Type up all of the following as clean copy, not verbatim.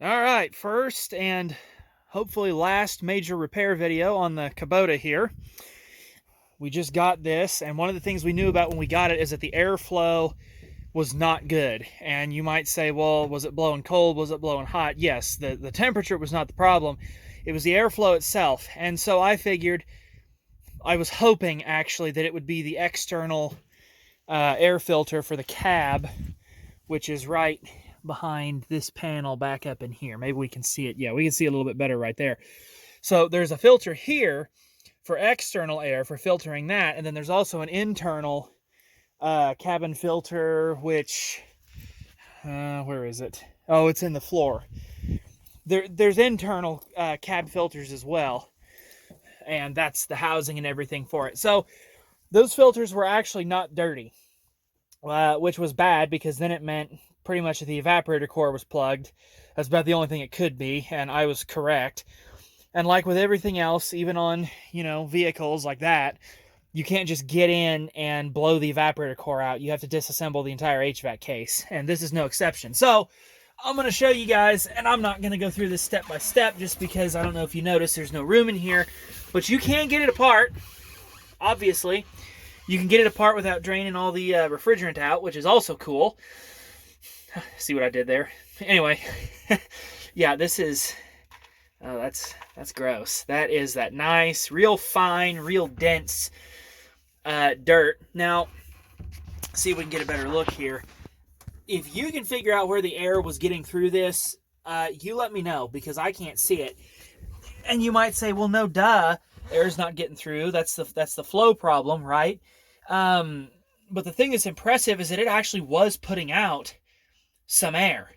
All right, first and hopefully last major repair video on the Kubota here. We just got this, and one of the things we knew about when we got it is that the airflow was not good. And you might say, well, was it blowing cold? Was it blowing hot? Yes, the temperature was not the problem. It was the airflow itself. And so I figured, I was hoping actually that it would be the external air filter for the cab, which is right behind this panel back up in here. Maybe we can see it. Yeah, we can see a little bit better right there. So there's a filter here for external air, for filtering that, and then there's also an internal cabin filter, which, where is it? Oh, it's in the floor. There's internal cab filters as well, and that's the housing and everything for it. So those filters were actually not dirty, which was bad, because then it meant pretty much that the evaporator core was plugged. That's about the only thing it could be, and I was correct. And like with everything else, even on, vehicles like that, you can't just get in and blow the evaporator core out. You have to disassemble the entire HVAC case, and this is no exception. So I'm going to show you guys, and I'm not going to go through this step by step just because I don't know if you noticed there's no room in here, but you can get it apart, obviously. You can get it apart without draining all the refrigerant out, which is also cool. See what I did there? Anyway, yeah, this is, oh, that's gross. That is that nice, real fine, real dense dirt. Now, see if we can get a better look here. If you can figure out where the air was getting through this, you let me know, because I can't see it. And you might say, well, no, duh, air's not getting through. That's the flow problem, right? But the thing that's impressive is that it actually was putting out some air.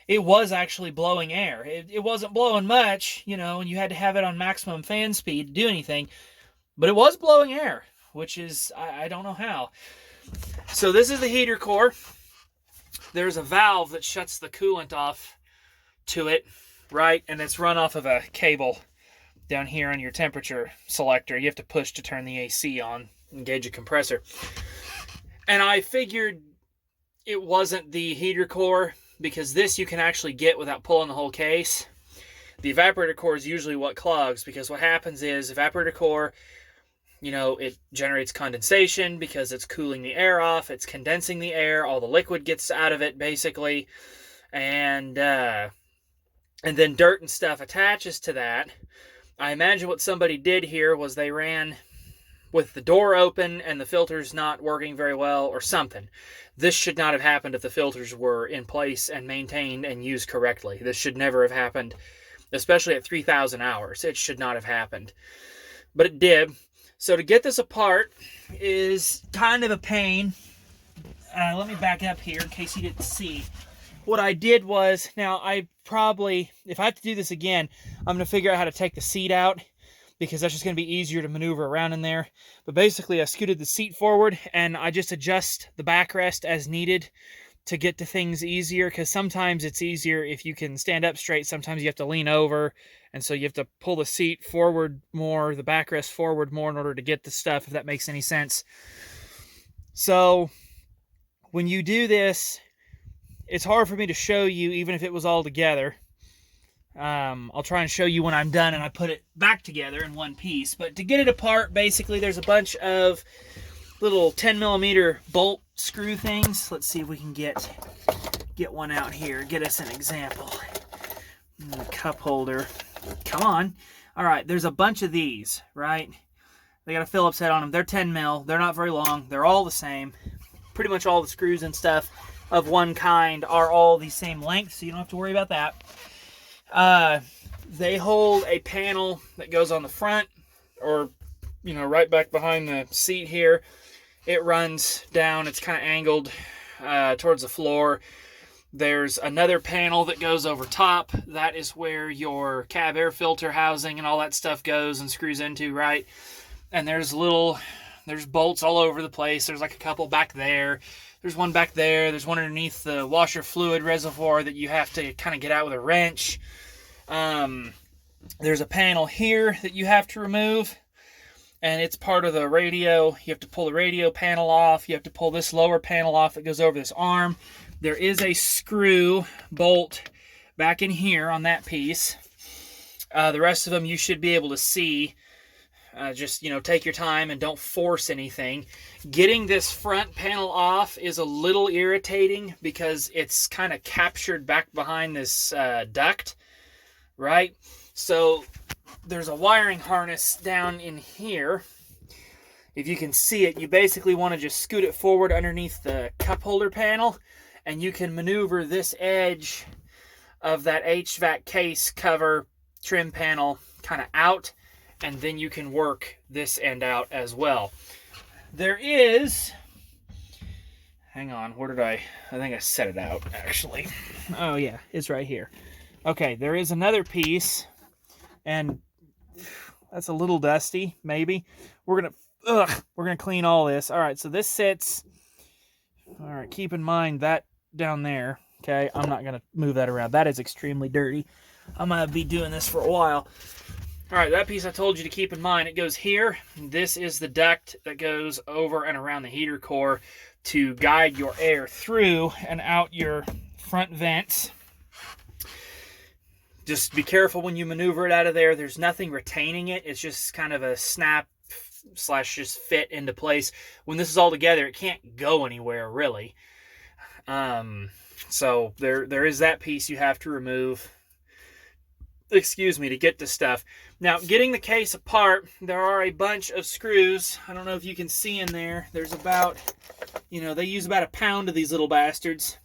It was actually blowing air. It wasn't blowing much, and you had to have it on maximum fan speed to do anything, but it was blowing air, which is, I don't know how. So this is the heater core. There's a valve that shuts the coolant off to it, right? And it's run off of a cable down here on your temperature selector. You have to push to turn the AC on, engage a compressor. And I figured it wasn't the heater core, because this you can actually get without pulling the whole case. The evaporator core is usually what clogs, because what happens is evaporator core, it generates condensation because it's cooling the air off, it's condensing the air, all the liquid gets out of it basically, and then dirt and stuff attaches to that. I imagine what somebody did here was they ran with the door open and the filters not working very well or something. This should not have happened if the filters were in place and maintained and used correctly. This should never have happened, especially at 3,000 hours. It should not have happened, but it did. So to get this apart is kind of a pain. Let me back up here in case you didn't see. What I did was, now I probably, if I have to do this again, I'm going to figure out how to take the seat out, because that's just going to be easier to maneuver around in there. But basically, I scooted the seat forward, and I just adjust the backrest as needed to get to things easier, because sometimes it's easier if you can stand up straight. Sometimes you have to lean over, and so you have to pull the seat forward more, the backrest forward more, in order to get the stuff, if that makes any sense. So when you do this, it's hard for me to show you, even if it was all together. I'll try and show you when I'm done and I put it back together in one piece. But to get it apart, basically, there's a bunch of little 10mm bolt screw things. Let's see if we can get one out here, get us an example. The cup holder. Come on. All right, there's a bunch of these, right? They got a Phillips head on them. They're 10mm. They're not very long. They're all the same. Pretty much all the screws and stuff of one kind are all the same length, so you don't have to worry about that. They hold a panel that goes on the front, or, right back behind the seat here. It runs down, it's kind of angled towards the floor. There's another panel that goes over top. That is where your cab air filter housing and all that stuff goes and screws into, right? And there's bolts all over the place. There's like a couple back there. There's one back there. There's one underneath the washer fluid reservoir that you have to kind of get out with a wrench. There's a panel here that you have to remove, and it's part of the radio. You have to pull the radio panel off. You have to pull this lower panel off that goes over this arm. There is a screw bolt back in here on that piece. The rest of them you should be able to see. Just, take your time and don't force anything. Getting this front panel off is a little irritating because it's kind of captured back behind this duct, right? So there's a wiring harness down in here. If you can see it, you basically want to just scoot it forward underneath the cup holder panel, and you can maneuver this edge of that HVAC case cover trim panel kind of out, and then you can work this end out as well. There is, hang on, where did I think I set it out actually. Oh yeah, it's right here. Okay, there is another piece, and that's a little dusty, maybe. We're gonna clean all this. All right, so this sits, all right, keep in mind that down there, okay? I'm not gonna move that around. That is extremely dirty. I'm gonna be doing this for a while. All right, that piece I told you to keep in mind, it goes here. This is the duct that goes over and around the heater core to guide your air through and out your front vents. Just be careful when you maneuver it out of there. There's nothing retaining it. It's just kind of a snap / just fit into place. When this is all together, it can't go anywhere really. So there is that piece you have to remove. Excuse me, to get to stuff. Now, getting the case apart, there are a bunch of screws. I don't know if you can see in there. There's about, they use about a pound of these little bastards.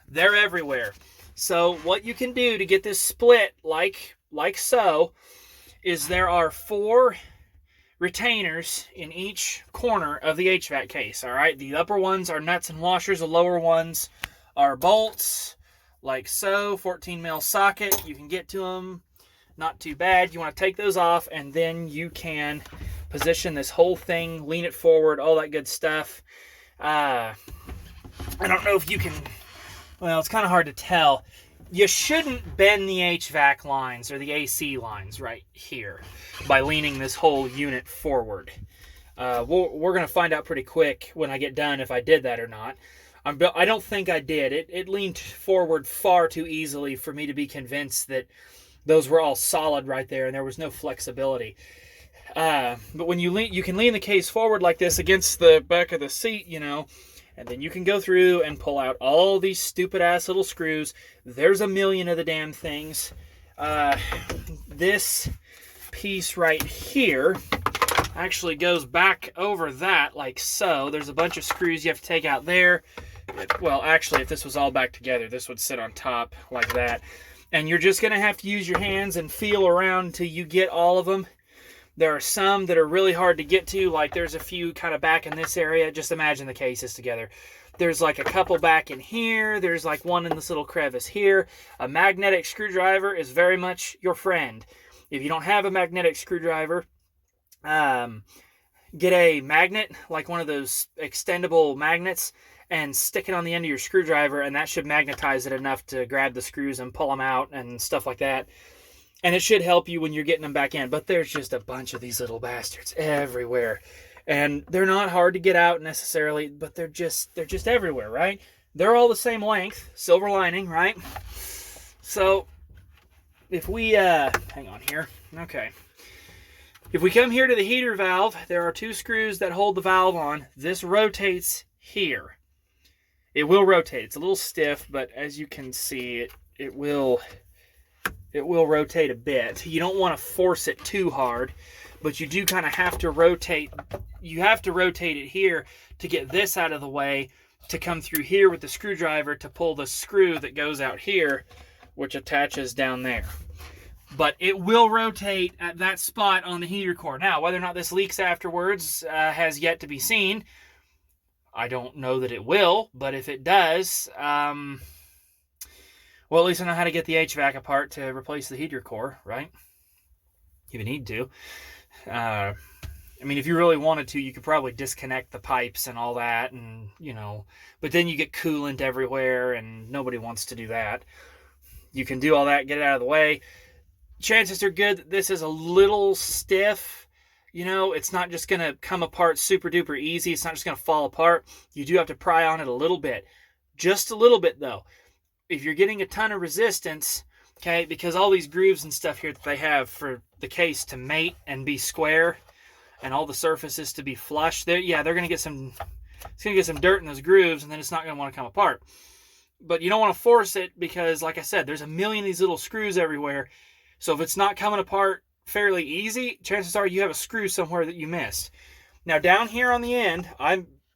They're everywhere. So what you can do to get this split like so is there are 4 retainers in each corner of the HVAC case, all right? The upper ones are nuts and washers. The lower ones are bolts, like so, 14 mil socket. You can get to them. Not too bad. You want to take those off, and then you can position this whole thing, lean it forward, all that good stuff. I don't know if you can, well, it's kind of hard to tell. You shouldn't bend the HVAC lines or the AC lines right here by leaning this whole unit forward. We're going to find out pretty quick when I get done if I did that or not. I don't think I did. It leaned forward far too easily for me to be convinced that those were all solid right there and there was no flexibility. But when you can lean the case forward like this against the back of the seat, and then you can go through and pull out all these stupid ass little screws. There's a million of the damn things. This piece right here actually goes back over that like so. There's a bunch of screws you have to take out there. Well, actually, if this was all back together, this would sit on top like that. And you're just going to have to use your hands and feel around until you get all of them. There are some that are really hard to get to, like there's a few kind of back in this area. Just imagine the cases together. There's like a couple back in here. There's like one in this little crevice here. A magnetic screwdriver is very much your friend. If you don't have a magnetic screwdriver, get a magnet, like one of those extendable magnets, and stick it on the end of your screwdriver, and that should magnetize it enough to grab the screws and pull them out and stuff like that. And it should help you when you're getting them back in. But there's just a bunch of these little bastards everywhere. And they're not hard to get out necessarily, but they're just everywhere, right? They're all the same length, silver lining, right? So if we, hang on here. Okay. If we come here to the heater valve, there are 2 screws that hold the valve on. This rotates here. It will rotate. It's a little stiff, but as you can see, it will rotate a bit. You don't want to force it too hard, but you do kind of have to rotate. You have to rotate it here to get this out of the way, to come through here with the screwdriver to pull the screw that goes out here, which attaches down there. But it will rotate at that spot on the heater core. Now, whether or not this leaks afterwards has yet to be seen. I don't know that it will, but if it does, well, at least I know how to get the HVAC apart to replace the heater core, right? If you need to. I mean, if you really wanted to, you could probably disconnect the pipes and all that, and, but then you get coolant everywhere, and nobody wants to do that. You can do all that, get it out of the way. Chances are good that this is a little stiff. It's not just going to come apart super duper easy. It's not just going to fall apart. You do have to pry on it a little bit. Just a little bit, though. If you're getting a ton of resistance, Okay, because all these grooves and stuff here that they have for the case to mate and be square, and all the surfaces to be flush, they're going to get some, it's going to get some dirt in those grooves, and then it's not going to want to come apart. But you don't want to force it because, like I said, there's a million of these little screws everywhere. So if it's not coming apart fairly easy, chances are you have a screw somewhere that you missed. Now down here on the end,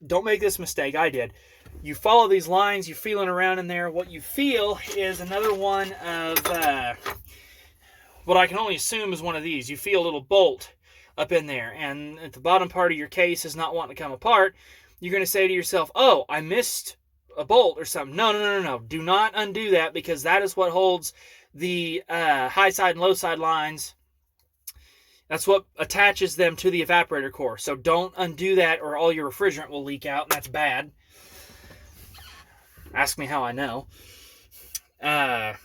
don't make this mistake, I did. You follow these lines, you're feeling around in there. What you feel is another one of what I can only assume is one of these. You feel a little bolt up in there, and at the bottom part of your case is not wanting to come apart. You're going to say to yourself, oh, I missed a bolt or something. No. Do not undo that, because that is what holds the high side and low side lines. That's what attaches them to the evaporator core. So don't undo that, or all your refrigerant will leak out, and that's bad. Ask me how I know. But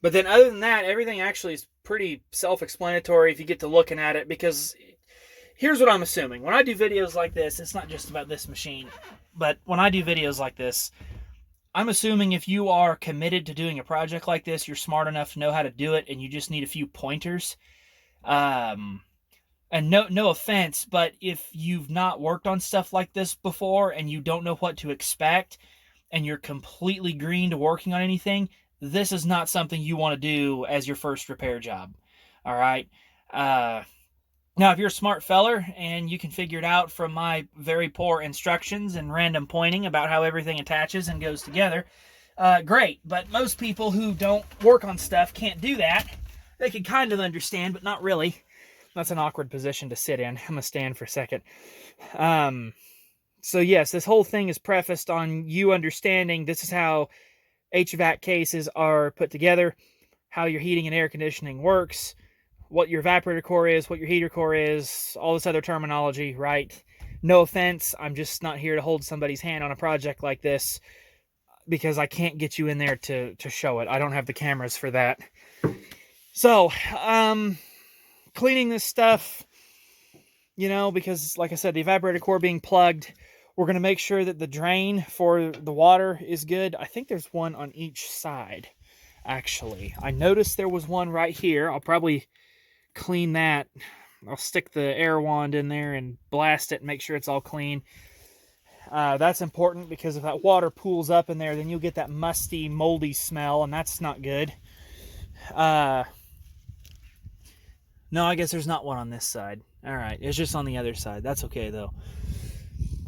then other than that, everything actually is pretty self-explanatory if you get to looking at it, because here's what I'm assuming. When I do videos like this, it's not just about this machine, but when I do videos like this, I'm assuming if you are committed to doing a project like this, you're smart enough to know how to do it, and you just need a few pointers. And no offense, but if you've not worked on stuff like this before and you don't know what to expect, and you're completely green to working on anything, this is not something you want to do as your first repair job. All right. Now, if you're a smart feller and you can figure it out from my very poor instructions and random pointing about how everything attaches and goes together, great. But most people who don't work on stuff can't do that. They can kind of understand, but not really. That's an awkward position to sit in. I'm going to stand for a second. So yes, this whole thing is prefaced on you understanding this is how HVAC cases are put together, how your heating and air conditioning works, what your evaporator core is, what your heater core is, all this other terminology, right? No offense, I'm just not here to hold somebody's hand on a project like this, because I can't get you in there to show it. I don't have the cameras for that. So, cleaning this stuff, because like I said, the evaporator core being plugged, we're going to make sure that the drain for the water is good. I think there's one on each side, actually. I noticed there was one right here. I'll probably clean that. I'll stick the air wand in there and blast it and make sure it's all clean. That's important, because if that water pools up in there, then you'll get that musty, moldy smell, and that's not good. No, I guess there's not one on this side. All right, it's just on the other side. That's okay, though.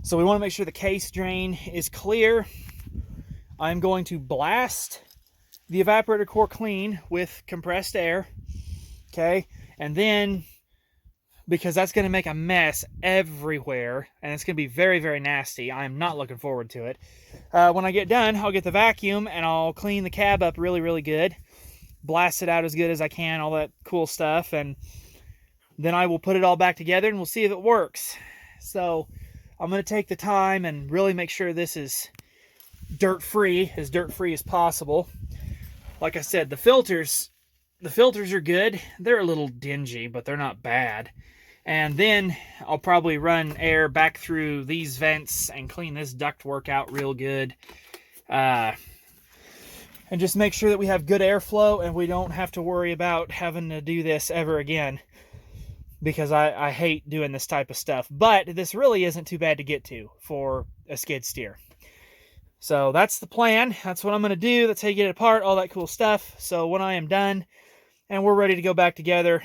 So we want to make sure the case drain is clear. I'm going to blast the evaporator core clean with compressed air, okay? And then, because that's going to make a mess everywhere, and it's going to be very, very nasty. I'm not looking forward to it. When I get done, I'll get the vacuum, and I'll clean the cab up really, really good. Blast it out as good as I can, all that cool stuff, and then I will put it all back together, and we'll see if it works. So I'm going to take the time and really make sure this is dirt-free as possible. Like I said, the filters are good. They're a little dingy, but they're not bad. And then I'll probably run air back through these vents and clean this ductwork out real good. And just make sure that we have good airflow and we don't have to worry about having to do this ever again, because I hate doing this type of stuff. But this really isn't too bad to get to for a skid steer. So that's the plan. That's what I'm going to do. That's how you get it apart, all that cool stuff. So when I am done and we're ready to go back together,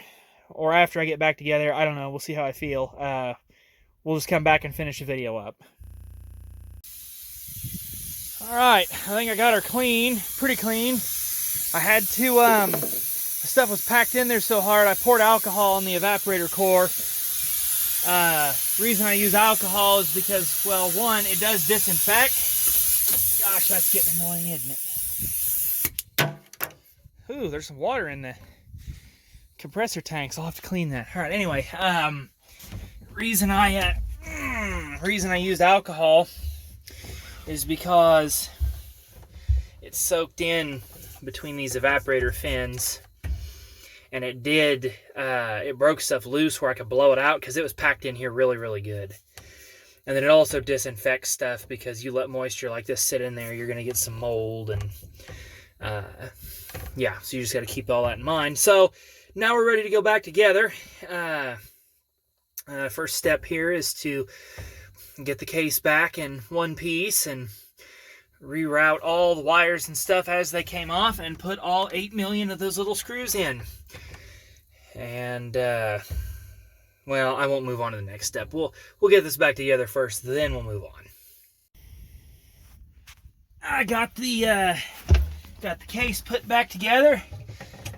or after I get back together, I don't know. We'll see how I feel. We'll just come back and finish the video up. All right, I think I got her clean, pretty clean. I had to, the stuff was packed in there so hard, I poured alcohol on the evaporator core. Reason I use alcohol is because, well, one, it does disinfect. Gosh, that's getting annoying, isn't it? Ooh, there's some water in the compressor tanks. I'll have to clean that. All right, anyway, reason I used alcohol is because it's soaked in between these evaporator fins, and it broke stuff loose where I could blow it out because it was packed in here really, really good. And then it also disinfects stuff, because you let moisture like this sit in there, you're going to get some mold and Yeah, so you just got to keep all that in mind. So now we're ready to go back together. First step here is to get the case back in one piece and reroute all the wires and stuff as they came off and put all 8 million of those little screws in. And, well, I won't move on to the next step. We'll get this back together first, then we'll move on. I got the case put back together,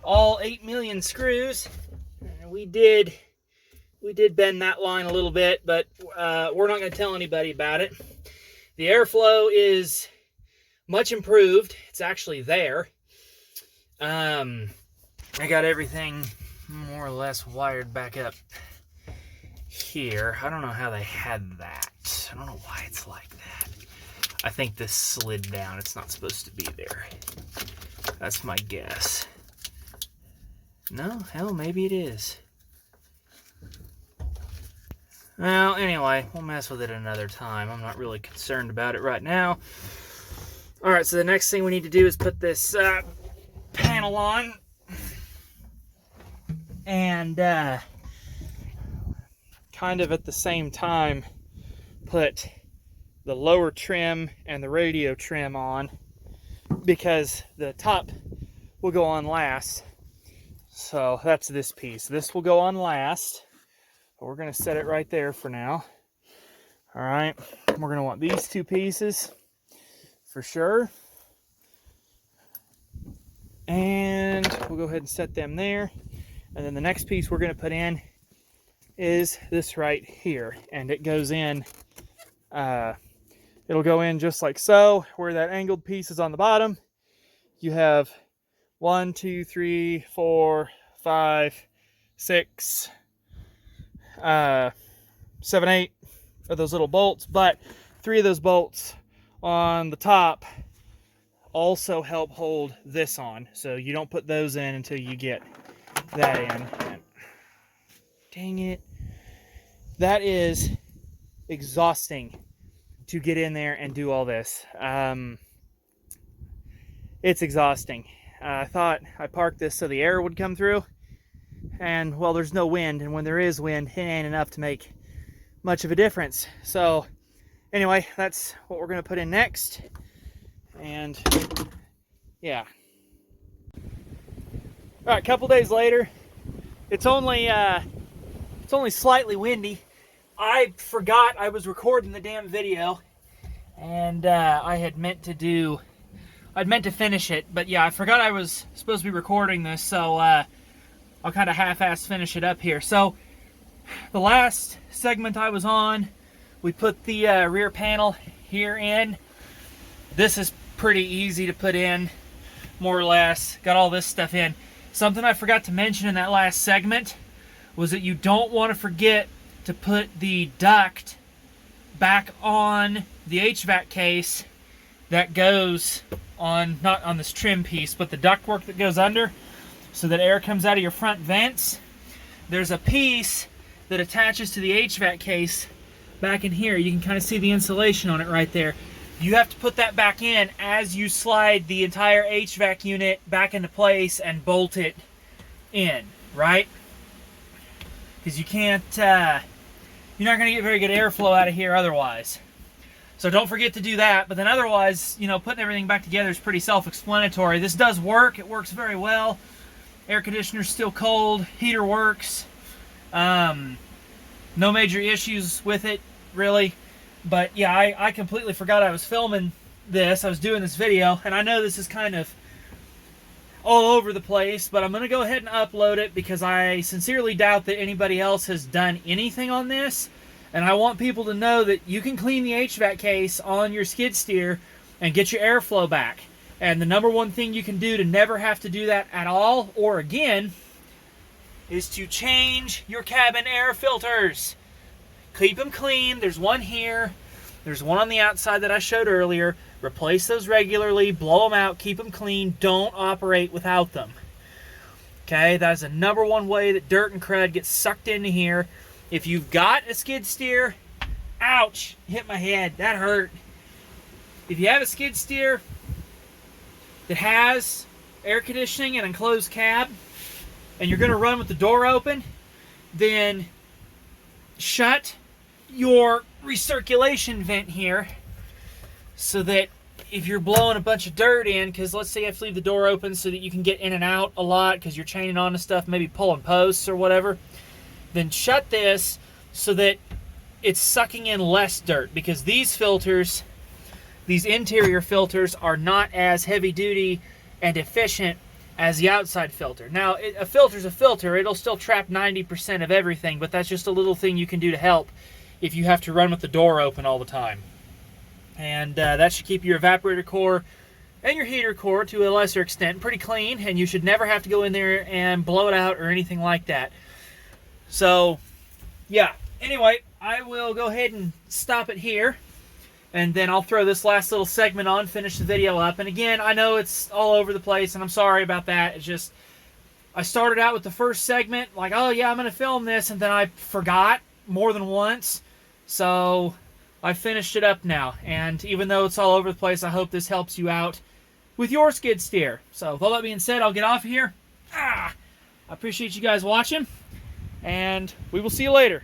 all 8 million screws. We did bend that line a little bit, but we're not going to tell anybody about it. The airflow is much improved. It's actually there. I got everything more or less wired back up here. I don't know how they had that. I don't know why it's like that. I think this slid down. It's not supposed to be there. That's my guess. No, hell, maybe it is. Well, anyway, we'll mess with it another time. I'm not really concerned about it right now. Alright, so the next thing we need to do is put this panel on. And kind of at the same time, put the lower trim and the radio trim on, because the top will go on last. So that's this piece. This will go on last. We're going to set it right there for now. All right, we're going to want these two pieces for sure. And we'll go ahead and set them there. And then the next piece we're going to put in is this right here. And it goes in, it'll go in just like so, where that angled piece is on the bottom. You have 1, 2, 3, 4, 5, 6, 7, 8 of those little bolts, but 3 of those bolts on the top also help hold this on, so you don't put those in until you get that in. Dang it, that is exhausting to get in there and do all this. It's exhausting. I thought I parked this so the air would come through, and well, there's no wind, and when there is wind, it ain't enough to make much of a difference. So anyway, that's what we're going to put in next. And yeah. All right, a couple days later. It's only slightly windy. I forgot I was recording the damn video, and I'd meant to finish it, but yeah, I forgot I was supposed to be recording this, so I'll kind of half-ass finish it up here. So the last segment I was on, we put the rear panel here in. This is pretty easy to put in, more or less. Got all this stuff in. Something I forgot to mention in that last segment was that you don't want to forget to put the duct back on the HVAC case that goes on, not on this trim piece, but the ductwork that goes under, so that air comes out of your front vents. There's a piece that attaches to the HVAC case back in here. You can kind of see the insulation on it right there. You have to put that back in as you slide the entire HVAC unit back into place and bolt it in, right? Because you can't, you're not going to get very good airflow out of here otherwise. So don't forget to do that. But then otherwise, you know, putting everything back together is pretty self-explanatory. This does work. It works very well. Air conditioner's still cold. Heater works. No major issues with it, really. But yeah, I completely forgot I was filming this. I was doing this video, and I know this is kind of all over the place, but I'm going to go ahead and upload it because I sincerely doubt that anybody else has done anything on this. And I want people to know that you can clean the HVAC case on your skid steer and get your airflow back. And the number one thing you can do to never have to do that at all or again is to change your cabin air filters. Keep them clean. There's one here. There's one on the outside that I showed earlier. Replace those regularly. Blow them out. Keep them clean. Don't operate without them. Okay, that is the number one way that dirt and crud gets sucked into here. If you've got a skid steer, ouch, hit my head. That hurt. If you have a skid steer, that has air conditioning and enclosed cab, and you're going to run with the door open, then shut your recirculation vent here so that if you're blowing a bunch of dirt in, because let's say you have to leave the door open so that you can get in and out a lot because you're chaining on to stuff, maybe pulling posts or whatever, then shut this so that it's sucking in less dirt, because these filters, these interior filters, are not as heavy duty and efficient as the outside filter. Now, a filter's a filter. It'll still trap 90% of everything, but that's just a little thing you can do to help if you have to run with the door open all the time. And that should keep your evaporator core and your heater core, to a lesser extent, pretty clean, and you should never have to go in there and blow it out or anything like that. So, yeah. Anyway, I will go ahead and stop it here, and then I'll throw this last little segment on, finish the video up. And again, I know it's all over the place, and I'm sorry about that. It's just, I started out with the first segment, like, oh yeah, I'm going to film this, and then I forgot more than once. So I finished it up now, and even though it's all over the place, I hope this helps you out with your skid steer. So with all that being said, I'll get off of here. I appreciate you guys watching, and we will see you later.